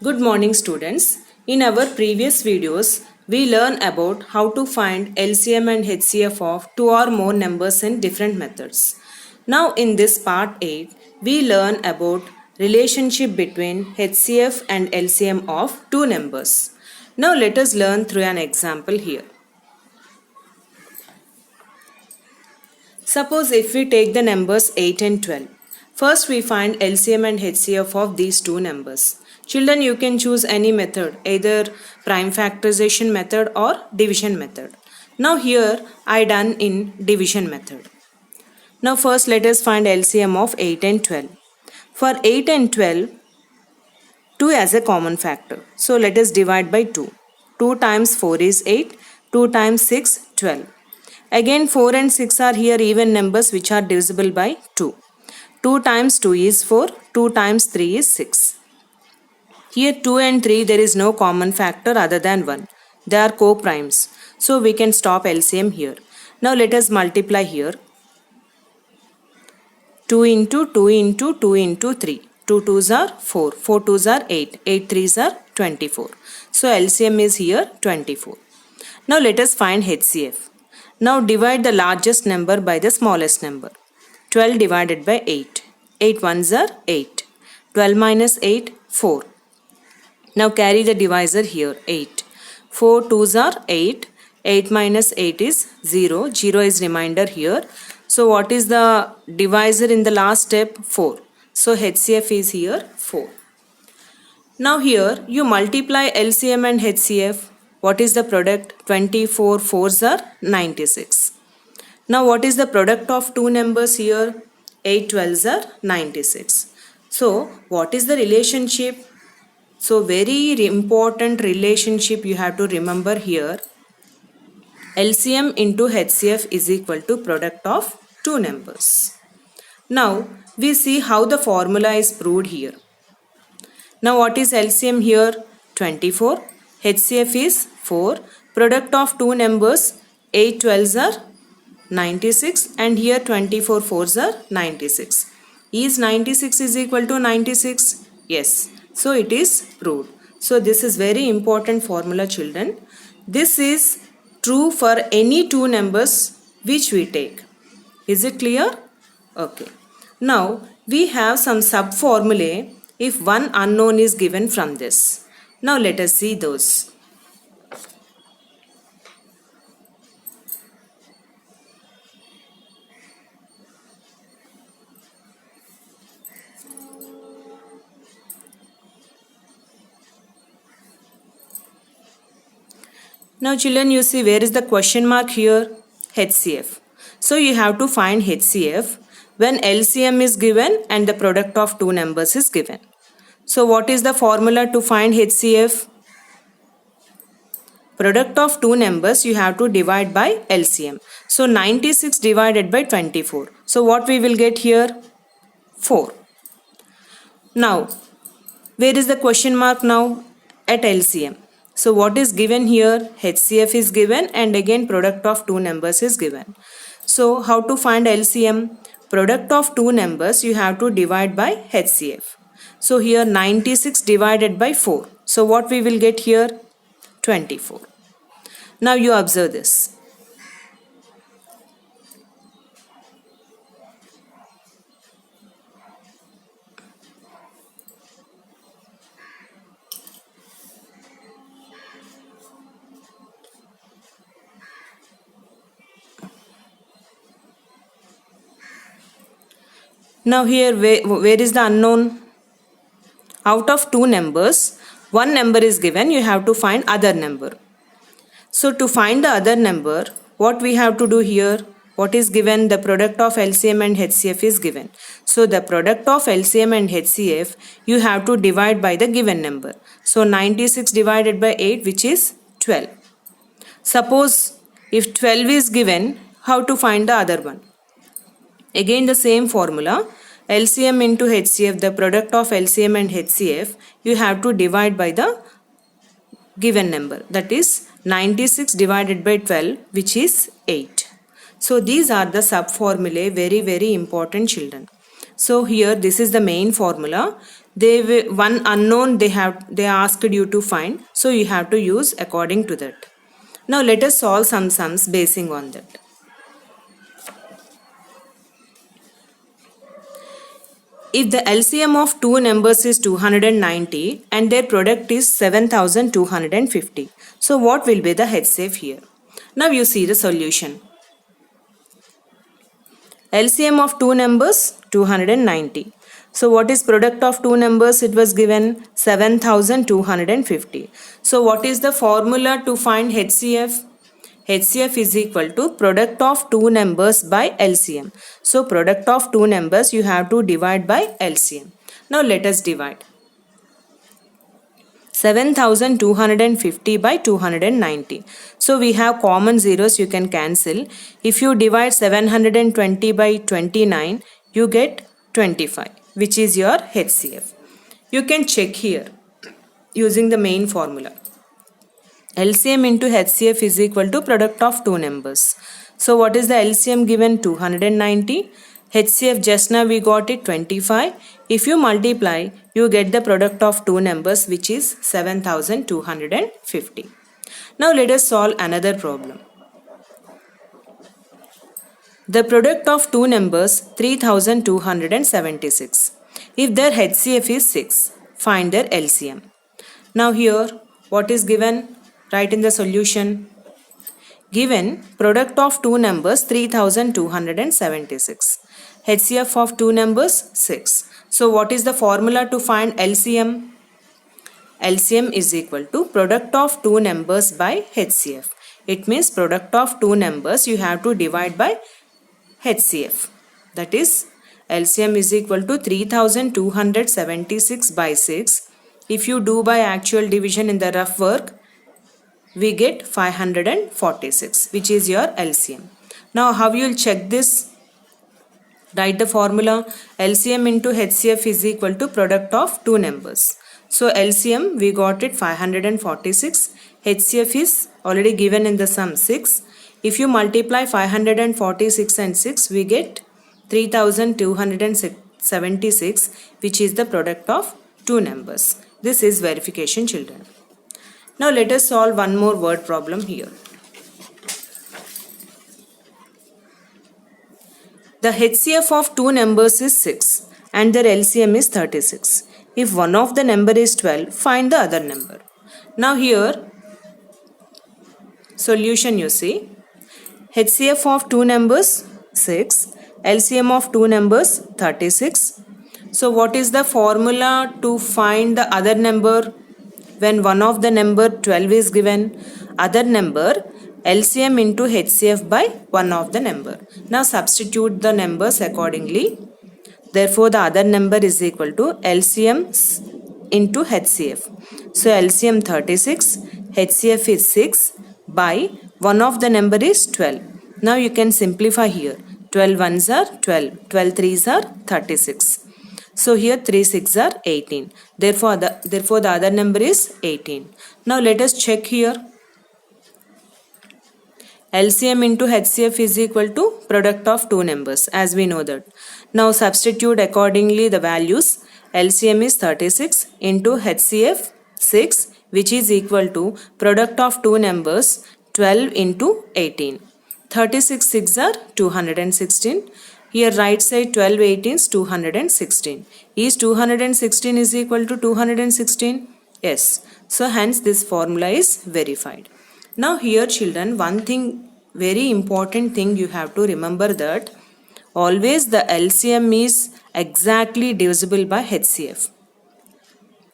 Good morning students. In our previous videos, we learned about how to find LCM and HCF of two or more numbers in different methods. Now in this part 8, we learn about relationship between HCF and LCM of two numbers. Now let us learn through an example here. Suppose if we take the numbers 8 and 12. First we find LCM and HCF of these two numbers. Children, you can choose any method, either prime factorization method or division method. Now here I done in division method. Now first let us find LCM of 8 and 12. For 8 and 12, 2 as a common factor. So let us divide by 2. 2 times 4 is 8, 2 times 6, 12. Again 4 and 6 are here even numbers which are divisible by 2. 2 times 2 is 4, 2 times 3 is 6. Here 2 and 3 there is no common factor other than 1. They are co-primes. So we can stop LCM here. Now let us multiply here. 2 into 2 into 2 into 3. 2 2s are 4. 4 2s are 8. 8 3s are 24. So LCM is here 24. Now let us find HCF. Now divide the largest number by the smallest number. 12 divided by 8. 8 ones are 8. 12 minus 8, 4. Now carry the divisor here, 8. 4 2s are 8. 8 minus 8 is 0. 0 is remainder here. So what is the divisor in the last step? 4. So HCF is here 4. Now here you multiply LCM and HCF. What is the product? 24 4s are 96. Now what is the product of two numbers here? 8 12s are 96. So what is the relationship? So very important relationship you have to remember here. LCM into HCF is equal to product of two numbers. Now we see how the formula is proved here. Now what is LCM here? 24. HCF is 4. Product of two numbers 8 12s are 96 and here 24 4s are 96. Is 96 is equal to 96? Yes. So it is proved. So this is very important formula, children. This is true for any two numbers which we take. Is it clear? Okay. Now we have some sub formulae if one unknown is given from this. Now let us see those. Now children, you see where is the question mark here? HCF. So you have to find HCF when LCM is given and the product of two numbers is given. So what is the formula to find HCF? Product of two numbers you have to divide by LCM. So 96 divided by 24. So what we will get here? 4. Now where is the question mark now? At LCM. So what is given here? HCF is given and again product of two numbers is given. So how to find LCM? Product of two numbers you have to divide by HCF. So here 96 divided by 4. So what we will get here? 24. Now you observe this. Now here where is the unknown? Out of two numbers, one number is given, you have to find other number. So to find the other number, what we have to do here? What is given? The product of LCM and HCF is given. So the product of LCM and HCF you have to divide by the given number. So 96 divided by 8, which is 12. Suppose if 12 is given, how to find the other one? Again the same formula. LCM into HCF, the product of LCM and HCF, you have to divide by the given number. That is 96 divided by 12, which is 8. So these are the sub formulae, very important, children. So here this is the main formula. one unknown they asked you to find, so you have to use according to that. Now let us solve some sums basing on that. If the LCM of two numbers is 290 and their product is 7250, so what will be the HCF here? Now you see the solution. LCM of two numbers 290. So what is product of two numbers? It was given 7250. So what is the formula to find HCF? HCF is equal to product of two numbers by LCM. So product of two numbers you have to divide by LCM. Now let us divide. 7250 by 290. So we have common zeros, you can cancel. If you divide 720 by 29, you get 25, which is your HCF. You can check here using the main formula. LCM into HCF is equal to product of two numbers. So what is the LCM given? 290. HCF just now we got it 25. If you multiply, you get the product of two numbers, which is 7250. Now let us solve another problem. The product of two numbers 3276. If their HCF is 6, find their LCM. Now here what is given? Write in the solution. Given product of two numbers 3276. HCF of two numbers 6. So what is the formula to find LCM? LCM is equal to product of two numbers by HCF. It means product of two numbers you have to divide by HCF. That is LCM is equal to 3276 by 6. If you do by actual division in the rough work, we get 546, which is your LCM. Now how you will check this? Write the formula. LCM into HCF is equal to product of two numbers. So LCM we got it 546. HCF is already given in the sum 6. If you multiply 546 and 6, we get 3276, which is the product of two numbers. This is verification, children. Now let us solve one more word problem here. The HCF of two numbers is 6 and their LCM is 36. If one of the number is 12, find the other number. Now here, solution you see. HCF of two numbers 6, LCM of two numbers 36. So what is the formula to find the other number? When one of the number 12 is given, other number LCM into HCF by one of the number. Now substitute the numbers accordingly. Therefore the other number is equal to LCM into HCF. So LCM 36, HCF is 6 by one of the number is 12. Now you can simplify here. 12 ones are 12, 12 threes are 36. So here 3 6 are 18. Therefore the other number is 18. Now let us check here. LCM into HCF is equal to product of two numbers, as we know that. Now substitute accordingly the values. LCM is 36 into HCF 6, which is equal to product of two numbers 12 into 18. 36 6 are 216. Here right side 12 18 is 216. Is 216 is equal to 216? Yes. So hence this formula is verified. Now here children, one thing, very important thing you have to remember, that always the LCM is exactly divisible by HCF.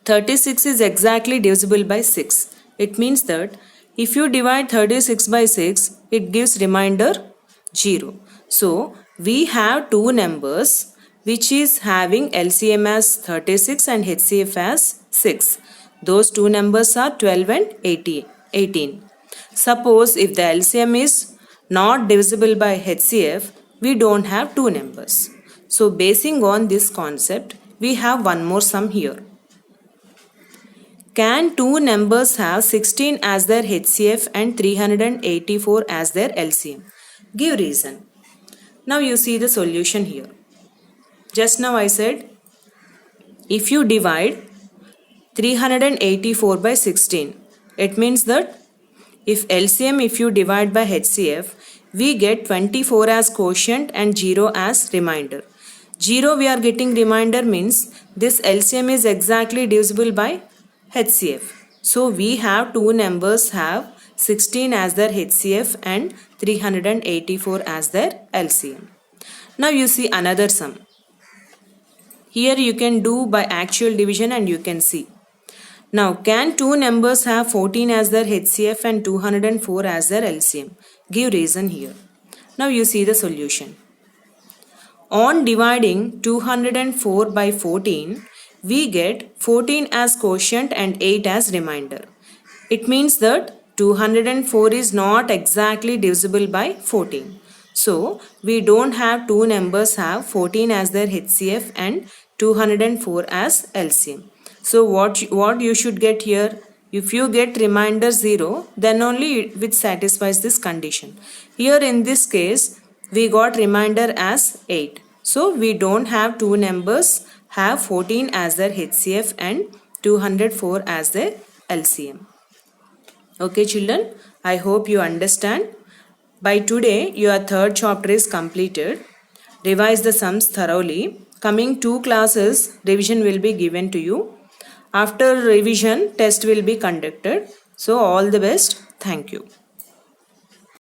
36 is exactly divisible by 6. It means that if you divide 36 by 6, it gives remainder 0. So we have two numbers which is having LCM as 36 and HCF as 6. Those two numbers are 12 and 18. Suppose if the LCM is not divisible by HCF, we don't have two numbers. So basing on this concept, we have one more sum here. Can two numbers have 16 as their HCF and 384 as their LCM? Give reason. Now you see the solution here. Just now I said If you divide 384 by 16, it means that if LCM if you divide by HCF, we get 24 as quotient and 0 as remainder. 0 we are getting remainder means this LCM is exactly divisible by HCF. So we have two numbers have 16 as their HCF and 384 as their LCM. Now you see another sum. Here you can do by actual division and you can see. Now, can two numbers have 14 as their HCF and 204 as their LCM? Give reason here. Now you see the solution. On dividing 204 by 14, we get 14 as quotient and 8 as remainder. It means that 204 is not exactly divisible by 14. So, we don't have two numbers have 14 as their HCF and 204 as LCM. So what you should get here, if you get remainder 0, then only which satisfies this condition. Here in this case, we got remainder as 8. So we don't have two numbers have 14 as their HCF and 204 as their LCM. Okay children, I hope you understand. By today, your third chapter is completed. Revise the sums thoroughly. Coming 2 classes, revision will be given to you. After revision, test will be conducted. So all the best. Thank you.